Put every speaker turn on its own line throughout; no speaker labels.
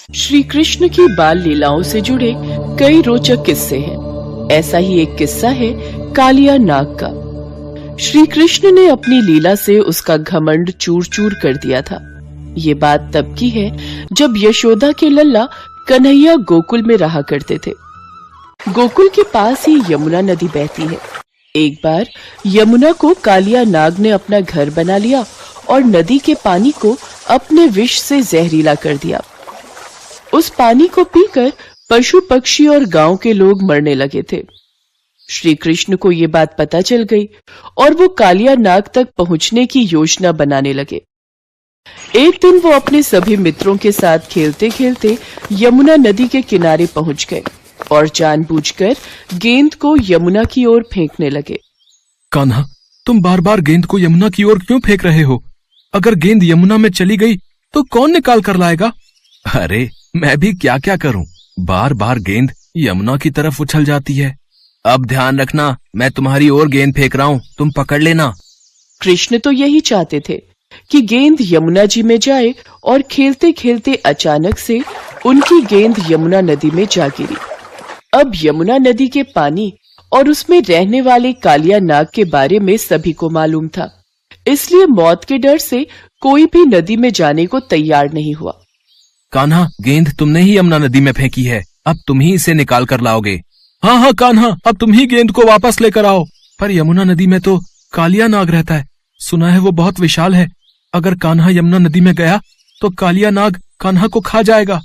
श्री कृष्ण की बाल लीलाओं से जुड़े कई रोचक किस्से हैं। ऐसा ही एक किस्सा है कालिया नाग का। श्री कृष्ण ने अपनी लीला से उसका घमंड चूर चूर कर दिया था। ये बात तब की है जब यशोदा के लल्ला कन्हैया गोकुल में रहा करते थे। गोकुल के पास ही यमुना नदी बहती है। एक बार यमुना को कालिया नाग ने अपना घर बना लिया और नदी के पानी को अपने विष से जहरीला कर दिया। उस पानी को पीकर पशु पक्षी और गांव के लोग मरने लगे थे। श्री कृष्ण को ये बात पता चल गई और वो कालिया नाग तक पहुंचने की योजना बनाने लगे। एक दिन वो अपने सभी मित्रों के साथ खेलते खेलते यमुना नदी के किनारे पहुंच गए और जानबूझकर गेंद को यमुना की ओर फेंकने लगे।
कान्हा, तुम बार बार गेंद को यमुना की ओर क्यों फेंक रहे हो? अगर गेंद यमुना में चली गई तो कौन निकाल कर लाएगा? अरे मैं भी क्या क्या करूं, बार बार गेंद यमुना की तरफ उछल जाती है। अब ध्यान रखना, मैं तुम्हारी ओर गेंद फेंक रहा हूं, तुम पकड़ लेना।
कृष्ण तो यही चाहते थे कि गेंद यमुना जी में जाए और खेलते खेलते अचानक से उनकी गेंद यमुना नदी में जा गिरी। अब यमुना नदी के पानी और उसमें रहने वाले कालिया नाग के बारे में सभी को मालूम था, इसलिए मौत के डर से कोई भी नदी में जाने को तैयार नहीं हुआ।
कान्हा, गेंद तुमने ही यमुना नदी में फेंकी है, अब तुम ही इसे निकाल कर लाओगे। हाँ हाँ कान्हा, अब तुम ही गेंद को वापस लेकर आओ। पर यमुना नदी में तो कालिया नाग रहता है, सुना है वो बहुत विशाल है। अगर कान्हा यमुना नदी में गया तो कालिया नाग कान्हा को खा जाएगा।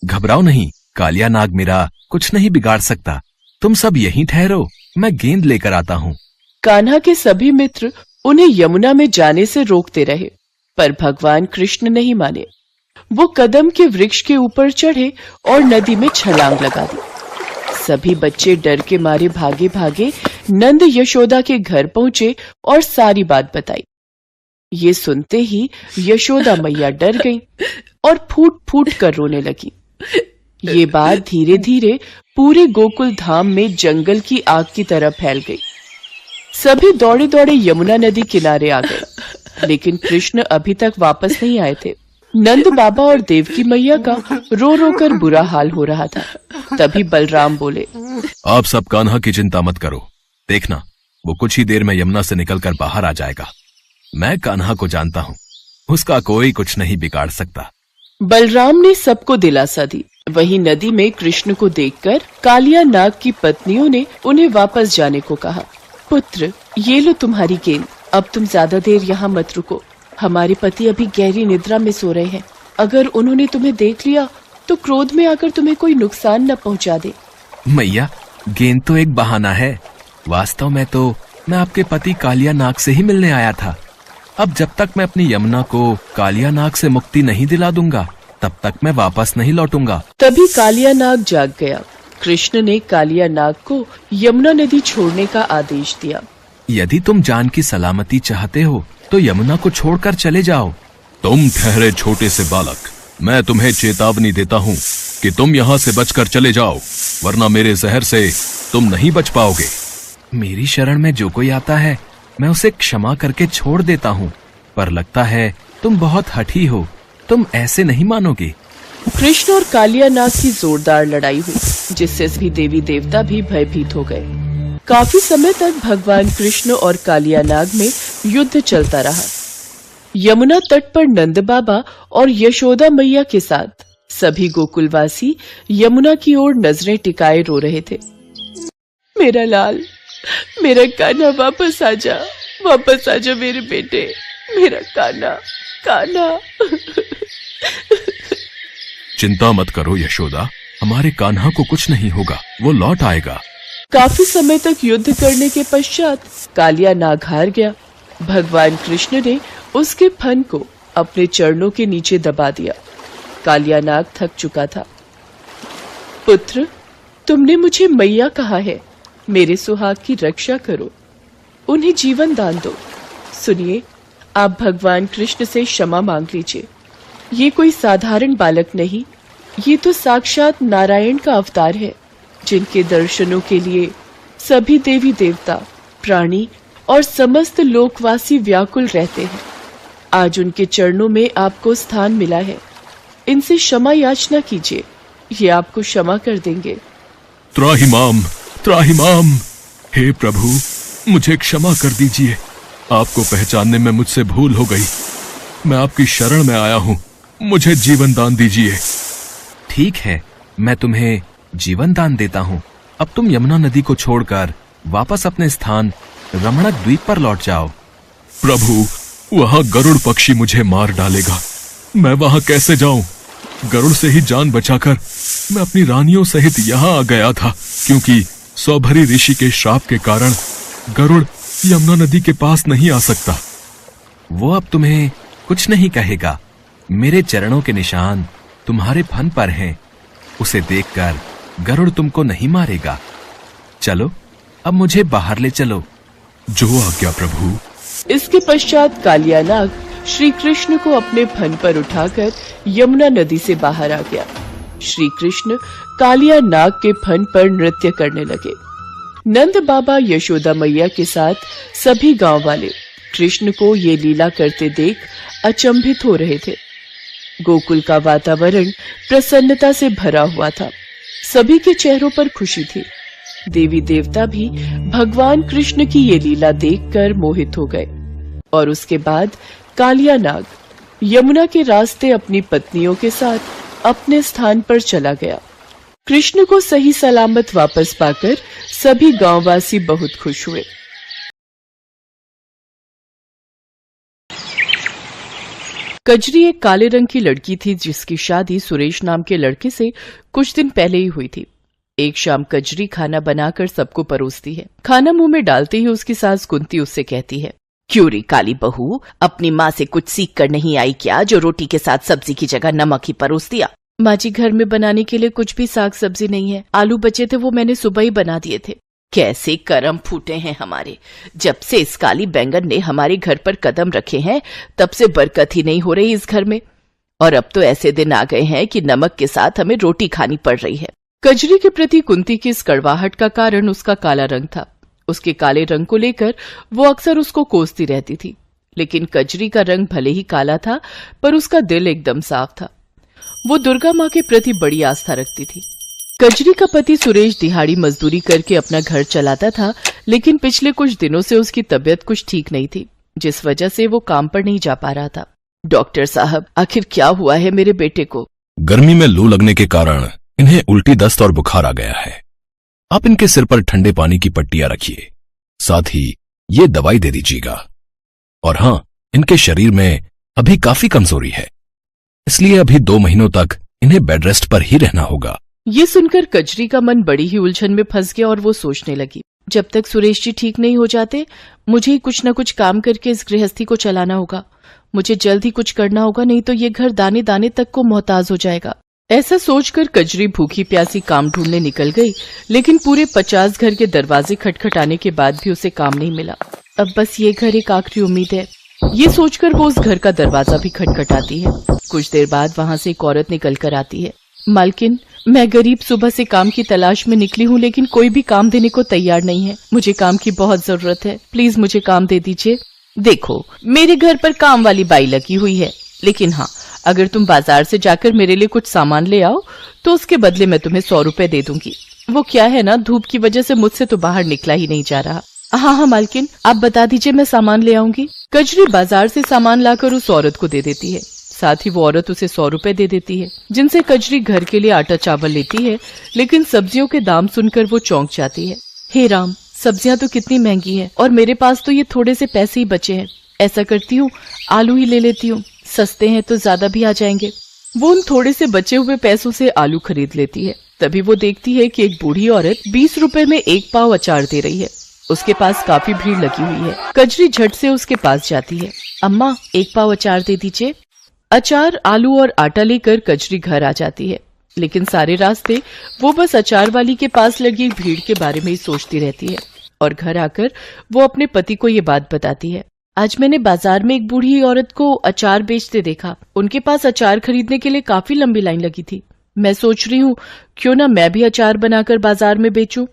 घबराओ नहीं, कालिया नाग मेरा कुछ नहीं बिगाड़ सकता। तुम सब यहीं ठहरो, मैं गेंद लेकर आता हूँ।
कान्हा के सभी मित्र उन्हें यमुना में जाने से रोकते रहे, पर भगवान कृष्ण नहीं माने। वो कदम के वृक्ष के ऊपर चढ़े और नदी में छलांग लगा दी। सभी बच्चे डर के मारे भागे भागे नंद यशोदा के घर पहुंचे और सारी बात बताई। ये सुनते ही यशोदा मैया डर गईं और फूट फूट कर रोने लगी। ये बात धीरे धीरे पूरे गोकुल धाम में जंगल की आग की तरह फैल गई। सभी दौड़े दौड़े यमुना नदी किनारे आ गए, लेकिन कृष्ण अभी तक वापस नहीं आए थे। नंद बाबा और देवकी मैया का रो रो कर बुरा हाल हो रहा था। तभी बलराम बोले,
आप सब कान्हा की चिंता मत करो, देखना वो कुछ ही देर में यमुना से निकलकर बाहर आ जाएगा। मैं कान्हा को जानता हूँ, उसका कोई कुछ नहीं बिगाड़ सकता।
बलराम ने सबको दिलासा दी। वहीं नदी में कृष्ण को देखकर कालिया नाग की पत्नियों ने उन्हें वापस जाने को कहा। पुत्र, ये लो तुम्हारी गेंद, अब तुम ज्यादा देर यहाँ मत रुको। हमारे पति अभी गहरी निद्रा में सो रहे हैं। अगर उन्होंने तुम्हें देख लिया तो क्रोध में आकर तुम्हें कोई नुकसान न पहुँचा दे।
मैया, गेंद तो एक बहाना है, वास्तव में तो मैं आपके पति कालिया नाग से ही मिलने आया था। अब जब तक मैं अपनी यमुना को कालिया नाग से मुक्ति नहीं दिला दूंगा तब तक मैं वापस नहीं लौटूंगा।
तभी कालिया नाग जाग गया। कृष्ण ने कालिया नाग को यमुना नदी छोड़ने का आदेश दिया।
यदि तुम जान की सलामती चाहते हो तो यमुना को छोड़कर चले जाओ। तुम ठहरे छोटे से बालक, मैं तुम्हें चेतावनी देता हूँ कि तुम यहाँ से बचकर चले जाओ, वरना मेरे जहर से तुम नहीं बच पाओगे। मेरी शरण में जो कोई आता है मैं उसे क्षमा करके छोड़ देता हूँ, पर लगता है तुम बहुत हठी हो, तुम ऐसे नहीं मानोगे।
कृष्ण और कालिया नाग की जोरदार लड़ाई हुई, जिससे सभी देवी देवता भी भयभीत हो गए। काफी समय तक भगवान कृष्ण और कालिया नाग में युद्ध चलता रहा। यमुना तट पर नंद बाबा और यशोदा मैया के साथ सभी गोकुलवासी यमुना की ओर नजरें टिकाए रो रहे थे। मेरा लाल, मेरा कान्हा, वापस आजा मेरे बेटे, मेरा कान्हा, कान्हा।
चिंता मत करो यशोदा, हमारे कान्हा को कुछ नहीं होगा, वो लौट आएगा।
काफी समय तक युद्ध करने के पश्चात कालिया नाग हार गया। भगवान कृष्ण ने उसके फन को अपने चरणों के नीचे दबा दिया। कालिया नाग थक चुका था। पुत्र, तुमने मुझे मैया कहा है, मेरे सुहाग की रक्षा करो, उन्हें जीवन दान दो। सुनिए, आप भगवान कृष्ण से क्षमा मांग लीजिए। ये कोई साधारण बालक नहीं, ये तो साक्षात नारायण का अवतार है, जिनके दर्शनों के लिए सभी देवी देवता, प्राणी और समस्त लोकवासी व्याकुल रहते हैं। आज उनके चरणों में आपको स्थान मिला है। इनसे क्षमा याचना कीजिए, ये आपको क्षमा कर देंगे।
त्राहिमाम, त्राहिमाम। हे प्रभु, मुझे क्षमा कर दीजिए। आपको पहचानने में मुझसे भूल हो गई। मैं आपकी शरण में आया हूँ, मुझे जीवन दान दीजिए। ठीक है, मैं तुम्हें जीवन दान देता हूँ। अब तुम यमुना नदी को छोड़कर वापस अपने स्थान रमणक द्वीप पर लौट जाओ। प्रभु, वहाँ गरुड़ पक्षी मुझे मार डालेगा। मैं वहाँ कैसे जाऊं? गरुड़ से ही जान बचाकर मैं अपनी रानियों सहित यहाँ आ गया था, क्योंकि सौभरी ऋषि के श्राप के कारण गरुड़ यमुना नदी के पास नहीं आ सकता। वो अब तुम्हें कुछ नहीं कहेगा। मेरे चरणों के निशान तुम्हारे फन पर हैं। उसे देखकर गरुड़ तुमको नहीं मारेगा। चलो, अब मुझे बाहर ले चलो। जो आज्ञा प्रभु।
इसके पश्चात कालिया नाग श्री कृष्ण को अपने फन पर उठाकर यमुना नदी से बाहर आ गया। श्री कृष्ण कालिया नाग के फन पर नृत्य करने लगे। नंद बाबा यशोदा मैया के साथ सभी गांव वाले कृष्ण को ये लीला करते देख अचंभित हो रहे थे। गोकुल का वातावरण प्रसन्नता से भरा हुआ था। सभी के चेहरों पर खुशी थी। देवी देवता भी भगवान कृष्ण की ये लीला देखकर मोहित हो गए। और उसके बाद कालिया नाग यमुना के रास्ते अपनी पत्नियों के साथ अपने स्थान पर चला गया। कृष्ण को सही सलामत वापस पाकर सभी गांववासी बहुत खुश हुए। कजरी एक काले रंग की लड़की थी जिसकी शादी सुरेश नाम के लड़के से कुछ दिन पहले ही हुई थी। एक शाम कजरी खाना बनाकर सबको परोसती है। खाना मुंह में डालते ही उसकी सास कुंती उससे कहती है, क्यों रे काली बहू, अपनी माँ से कुछ सीख कर नहीं आई क्या, जो रोटी के साथ सब्जी की जगह नमक ही परोस दिया? माँ जी, घर में बनाने के लिए कुछ भी साग सब्जी नहीं है। आलू बचे थे, वो मैंने सुबह ही बना दिए थे। कैसे करम फूटे हैं हमारे। जब से इस काली बैंगन ने हमारे घर पर कदम रखे हैं, तब से बरकत ही नहीं हो रही इस घर में। और अब तो ऐसे दिन आ गए हैं कि नमक के साथ हमें रोटी खानी पड़ रही है। कजरी के प्रति कुंती की इस कड़वाहट का कारण उसका काला रंग था। उसके काले रंग को लेकर वो अक्सर उसको कोसती रहती थी। लेकिन कजरी का रंग भले ही काला था, पर उसका दिल एकदम साफ था। वो दुर्गा माँ के प्रति बड़ी आस्था रखती थी। कजरी का पति सुरेश दिहाड़ी मजदूरी करके अपना घर चलाता था, लेकिन पिछले कुछ दिनों से उसकी तबीयत कुछ ठीक नहीं थी, जिस वजह से वो काम पर नहीं जा पा रहा था। डॉक्टर साहब, आखिर क्या हुआ है मेरे बेटे को?
गर्मी में लू लगने के कारण इन्हें उल्टी, दस्त और बुखार आ गया है। आप इनके सिर पर ठंडे पानी की पट्टियां रखिए, साथ ही ये दवाई दे दीजिएगा। और हाँ, इनके शरीर में अभी काफी कमजोरी है, इसलिए अभी 2 महीनों तक इन्हें बेड रेस्ट पर ही रहना होगा।
ये सुनकर कजरी का मन बड़ी ही उलझन में फंस गया और वो सोचने लगी, जब तक सुरेश जी ठीक नहीं हो जाते, मुझे ही कुछ न कुछ काम करके इस गृहस्थी को चलाना होगा। मुझे जल्द ही कुछ करना होगा, नहीं तो ये घर दाने दाने तक को मोहताज हो जाएगा। ऐसा सोचकर कजरी भूखी प्यासी काम ढूंढने निकल गई, लेकिन पूरे 50 घर के दरवाजे खटखटाने के बाद भी उसे काम नहीं मिला। अब बस ये घर एक आखिरी उम्मीद है। ये सोचकर वो उस घर का दरवाजा भी खटखटाती है। कुछ देर बाद वहाँ से एक औरत निकल कर आती है। मालकिन, मैं गरीब सुबह से काम की तलाश में निकली हूँ, लेकिन कोई भी काम देने को तैयार नहीं है। मुझे काम की बहुत जरूरत है, प्लीज मुझे काम दे दीजिए। देखो, मेरे घर पर काम वाली बाई लगी हुई है, लेकिन हाँ, अगर तुम बाजार से जाकर मेरे लिए कुछ सामान ले आओ तो उसके बदले मैं तुम्हें 100 रुपए दे दूंगी। वो क्या है ना, धूप की वजह से मुझसे तो बाहर निकला ही नहीं जा रहा। हाँ मालकिन, आप बता दीजिए, मैं सामान ले आऊंगी। कजरी बाजार से सामान लाकर उस औरत को दे देती है। साथ ही वो औरत उसे 100 रुपए दे देती है, जिनसे कजरी घर के लिए आटा चावल लेती है। लेकिन सब्जियों के दाम सुनकर वो चौंक जाती है। हे राम, सब्जियां तो कितनी महंगी है और मेरे पास तो ये थोड़े से पैसे ही बचे हैं। ऐसा करती हूँ, आलू ही ले लेती हूँ, सस्ते हैं तो ज्यादा भी आ जाएंगे। वो उन थोड़े से बचे हुए पैसों से आलू खरीद लेती है। तभी वो देखती है कि एक बूढ़ी औरत 20 रुपए में 1 पाव अचार दे रही है। उसके पास काफी भीड़ लगी हुई है। कजरी झट से उसके पास जाती है। अम्मा, 1 पाव अचार दे दीजिए। अचार, आलू और आटा लेकर कजरी घर आ जाती है, लेकिन सारे रास्ते वो बस अचार वाली के पास लगी भीड़ के बारे में ही सोचती रहती है। और घर आकर वो अपने पति को ये बात बताती है। आज मैंने बाजार में एक बूढ़ी औरत को अचार बेचते देखा। उनके पास अचार खरीदने के लिए काफी लंबी लाइन लगी थी। मैं सोच रही हूँ, क्यों ना मैं भी अचार बनाकर बाजार में बेचूं।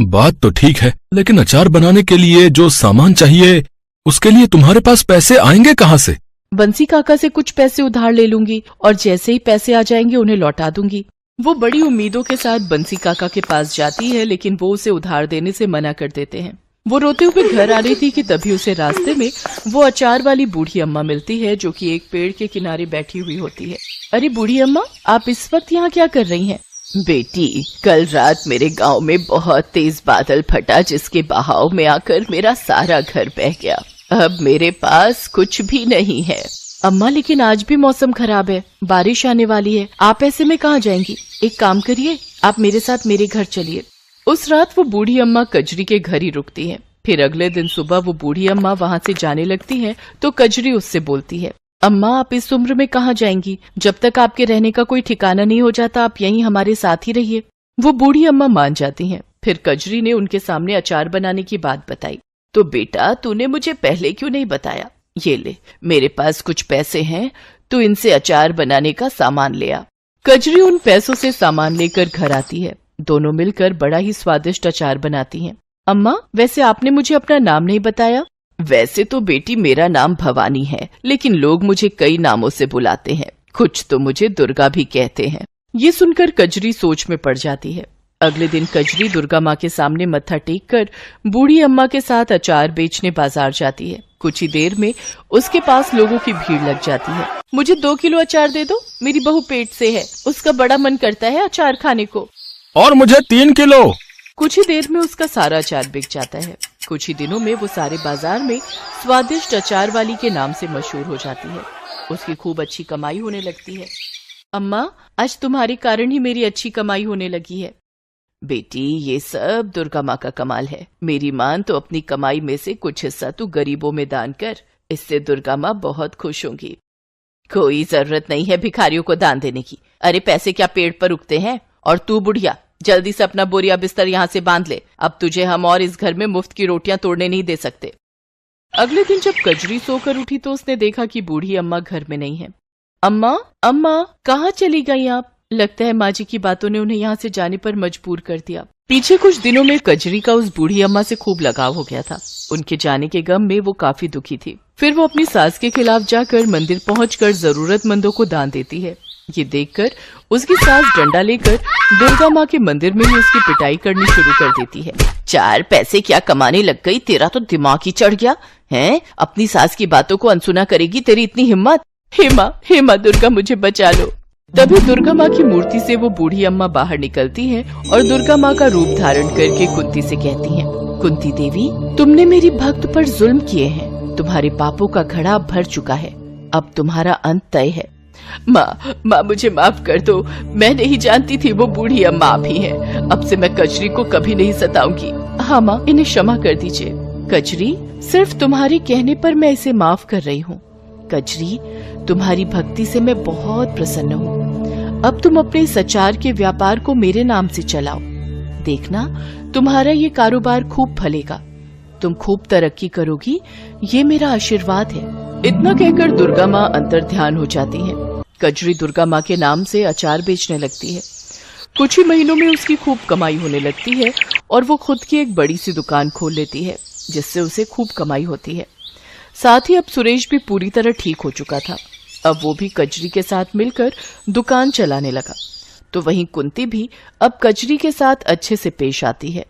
बात तो ठीक है, लेकिन अचार बनाने के लिए जो सामान चाहिए, उसके लिए तुम्हारे पास पैसे आएंगे कहाँ से?
बंसी काका से कुछ पैसे उधार ले लूंगी और जैसे ही पैसे आ जाएंगे उन्हें लौटा दूंगी। वो बड़ी उम्मीदों के साथ बंसी काका के पास जाती है, लेकिन वो उसे उधार देने से मना कर देते हैं। वो रोते हुए घर आ रही थी कि तभी उसे रास्ते में वो अचार वाली बूढ़ी अम्मा मिलती है, जो कि एक पेड़ के किनारे बैठी हुई होती है। अरे बूढ़ी अम्मा, आप इस वक्त यहाँ क्या कर रही हैं? बेटी, कल रात मेरे गांव में बहुत तेज बादल फटा, जिसके बहाव में आकर मेरा सारा घर बह गया। अब मेरे पास कुछ भी नहीं है। अम्मा, लेकिन आज भी मौसम खराब है, बारिश आने वाली है, आप ऐसे में कहाँ जाएंगी? एक काम करिए, आप मेरे साथ मेरे घर चलिए। उस रात वो बूढ़ी अम्मा कजरी के घर ही रुकती है। फिर अगले दिन सुबह वो बूढ़ी अम्मा वहाँ से जाने लगती है तो कजरी उससे बोलती है, अम्मा, आप इस उम्र में कहाँ जाएंगी? जब तक आपके रहने का कोई ठिकाना नहीं हो जाता, आप यहीं हमारे साथ ही रहिए। वो बूढ़ी अम्मा मान जाती हैं। फिर कजरी ने उनके सामने अचार बनाने की बात बताई। तो बेटा, तूने मुझे पहले क्यों नहीं बताया? ये ले, मेरे पास कुछ पैसे हैं, तू इनसे अचार बनाने का सामान ले आ। कजरी उन पैसों से सामान लेकर घर आती है। दोनों मिलकर बड़ा ही स्वादिष्ट अचार बनाती हैं। अम्मा, वैसे आपने मुझे अपना नाम नहीं बताया। वैसे तो बेटी मेरा नाम भवानी है, लेकिन लोग मुझे कई नामों से बुलाते हैं, कुछ तो मुझे दुर्गा भी कहते हैं। ये सुनकर कजरी सोच में पड़ जाती है। अगले दिन कजरी दुर्गा माँ के सामने मत्था टेक कर बूढ़ी अम्मा के साथ अचार बेचने बाजार जाती है। कुछ ही देर में उसके पास लोगों की भीड़ लग जाती है। मुझे 2 किलो अचार दे दो, मेरी बहू पेट से है, उसका बड़ा मन करता है अचार खाने को।
और मुझे 3 किलो।
कुछ ही देर में उसका सारा अचार बिक जाता है। कुछ ही दिनों में वो सारे बाजार में स्वादिष्ट अचार वाली के नाम से मशहूर हो जाती है। उसकी खूब अच्छी कमाई होने लगती है। अम्मा, आज तुम्हारे कारण ही मेरी अच्छी कमाई होने लगी है। बेटी, ये सब दुर्गा माँ का कमाल है। मेरी मान तो अपनी कमाई में से कुछ हिस्सा तू गरीबों में दान कर, इससे दुर्गा माँ बहुत खुश होंगी। कोई जरूरत नहीं है भिखारियों को दान देने की। अरे पैसे क्या पेड़ पर उगते हैं? और तू बुढ़िया, जल्दी से अपना बोरिया बिस्तर यहाँ से बांध ले। अब तुझे हम और इस घर में मुफ्त की रोटियां तोड़ने नहीं दे सकते। अगले दिन जब कजरी सोकर उठी तो उसने देखा कि बूढ़ी अम्मा घर में नहीं है। अम्मा, अम्मा, कहाँ चली गई आप? लगता है माँ जी की बातों ने उन्हें यहाँ से जाने पर मजबूर कर दिया। पीछे कुछ दिनों में कजरी का उस बूढ़ी अम्मा से खूब लगाव हो गया था। उनके जाने के गम में वो काफी दुखी थी। फिर वो अपनी सास के खिलाफ जाकर मंदिर पहुंचकर जरूरतमंदों को दान देती है। ये देखकर उसकी सास डंडा लेकर दुर्गा माँ के मंदिर में ही उसकी पिटाई करनी शुरू कर देती है। 4 पैसे क्या कमाने लग गई? तेरा तो दिमाग ही चढ़ गया है। अपनी सास की बातों को अनसुना करेगी तेरी इतनी हिम्मत? हे माँ दुर्गा, मुझे बचा लो। तभी दुर्गा माँ की मूर्ति से वो बूढ़ी अम्मा बाहर निकलती हैं और दुर्गा माँ का रूप धारण करके कुंती से कहती हैं, कुंती देवी, तुमने मेरी भक्त पर जुल्म किए हैं। तुम्हारे पापों का घड़ा भर चुका है। अब तुम्हारा अंत तय है। माँ मुझे माफ कर दो। मैं नहीं जानती थी वो बूढ़ी अम्मा भी है। अब से मैं कजरी को कभी नहीं सताऊंगी। हाँ माँ, इन्हें क्षमा कर दीजिए। कजरी, सिर्फ तुम्हारे कहने पर मैं इसे माफ कर रही हूँ। कजरी, तुम्हारी भक्ति से मैं बहुत प्रसन्न हूँ। अब तुम अपने इस अचार के व्यापार को मेरे नाम से चलाओ। देखना, तुम्हारा ये कारोबार खूब फलेगा। तुम खूब तरक्की करोगी, ये मेरा आशीर्वाद है। इतना कहकर दुर्गा माँ अंतर्ध्यान हो जाती हैं। कजरी दुर्गा माँ के नाम से अचार बेचने लगती है। कुछ ही महीनों में उसकी खूब कमाई होने लगती है और वो खुद की एक बड़ी सी दुकान खोल लेती है, जिससे उसे खूब कमाई होती है। साथ ही अब सुरेश भी पूरी तरह ठीक हो चुका था। अब वो भी कजरी के साथ मिलकर दुकान चलाने लगा। तो वहीं कुंती भी अब कजरी के साथ अच्छे से पेश आती है।